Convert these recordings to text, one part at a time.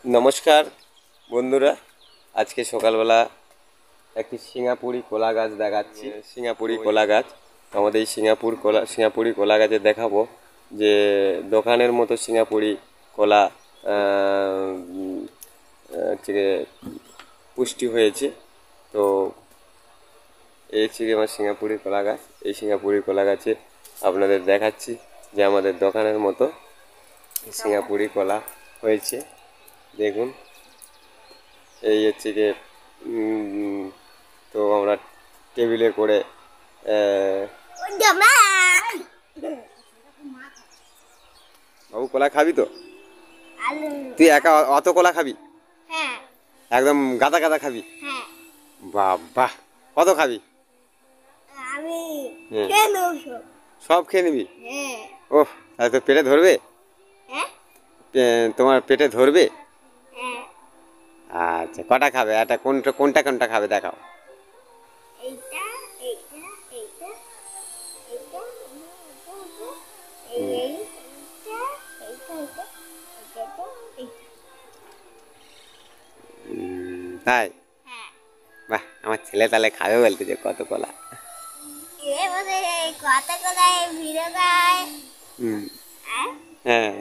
নমস্কার বন্ধুরা, আজকে সকালবেলা একটি সিঙ্গাপুরি কলা গাছ দেখাচ্ছি। সিঙ্গাপুরি কলা গাছ, আমাদের এই সিঙ্গাপুরি কলা গাছে দেখাবো যে দোকানের মতো সিঙ্গাপুরি কলা হচ্ছে পুষ্টি হয়েছে। তো এই হচ্ছে আমার সিঙ্গাপুরি কলা গাছ। এই সিঙ্গাপুরি কলা গাছে আপনাদের দেখাচ্ছি যে আমাদের দোকানের মতো সিঙ্গাপুরি কলা হয়েছে। দেখুন, এই হচ্ছে গিয়ে তো আমরা টেবিলে করে বাবু কলা খাবি তো? তুই একা অত কলা খাবি? একদম গাদা গাদা খাবি? বাবা, কত খাবি? সব খেয়ে নিবি? ওহ, তাহলে তো পেটে ধরবে? তোমার পেটে ধরবে? আচ্ছা, কটা খাবে? একটা কোনটা কোনটা কোনটা খাবে দেখাও। তাই? বাহ, আমার ছেলে তাহলে খাবে বলতে যে কত কলা। হ্যাঁ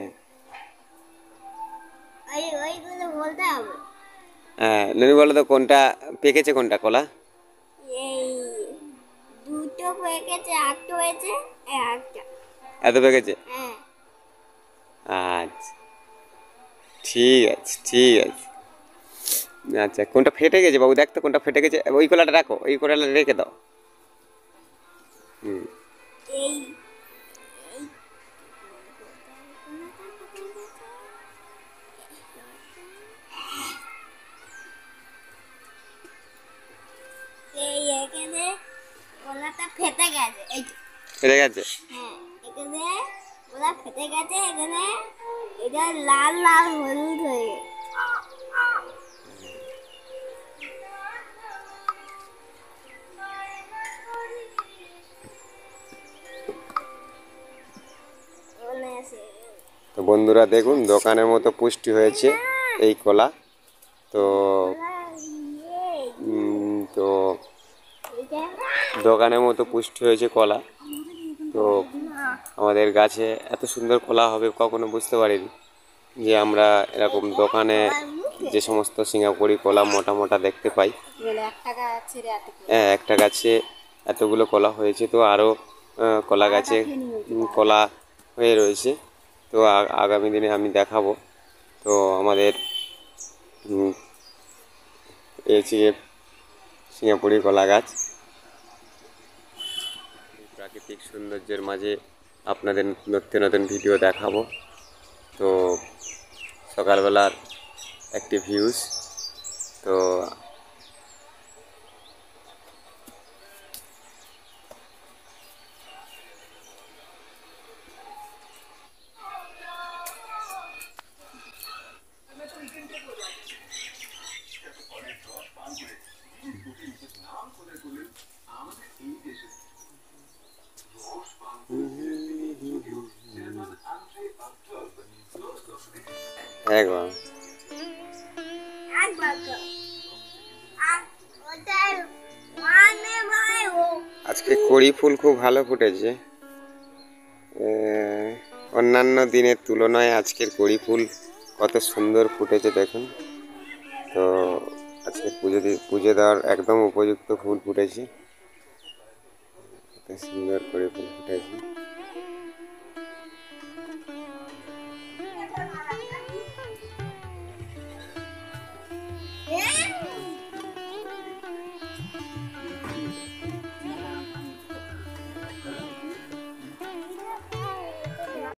হ্যাঁ, ননি বলো তো কোনটা পেকেছে, কোনটা কলা? এত পেকেছে? আচ্ছা, ঠিক আছে ঠিক আছে। আচ্ছা, কোনটা ফেটে গেছে বাবু? দেখ তো কোনটা ফেটে গেছে। ওই কলাটা রাখো, ওই কলাটা রেখে দাও। হুম, ফেটে গেছে। ফেটে গেছে? এখানে ওরা ফেটে গেছে, এখানে এটা লাল লাল হলুদ হয়ে গেছে। তো বন্ধুরা দেখুন, দোকানের মতো পুষ্টি হয়েছে এই কলা। তো তো দোকানের মতো পুষ্টি হয়েছে কলা। তো আমাদের গাছে এত সুন্দর কলা হবে কখনো বুঝতে পারিনি, যে আমরা এরকম দোকানে যে সমস্ত সিঙ্গাপুরি কলা মোটা মোটা দেখতে পাই। হ্যাঁ, একটা গাছে এতগুলো কলা হয়েছে। তো আরও কলা গাছে কলা হয়ে রয়েছে। তো আগামী দিনে আমি দেখাবো। তো আমাদের এই সিঙ্গাপুরি কলা গাছ প্রাকৃতিক সৌন্দর্যের মাঝে আপনাদের নতুন নতুন ভিডিও দেখাবো। তো সকালবেলার একটি ভিউজ। তো একবার আজকে কড়ি ফুল খুব ভালো ফুটেছে। অন্যান্য দিনের তুলনায় আজকের কড়ি ফুল কত সুন্দর ফুটেছে দেখুন। তো আজকে পুজো দেওয়ার একদম উপযুক্ত ফুল ফুটেছে। কত সুন্দর কড়ি ফুল ফুটেছে।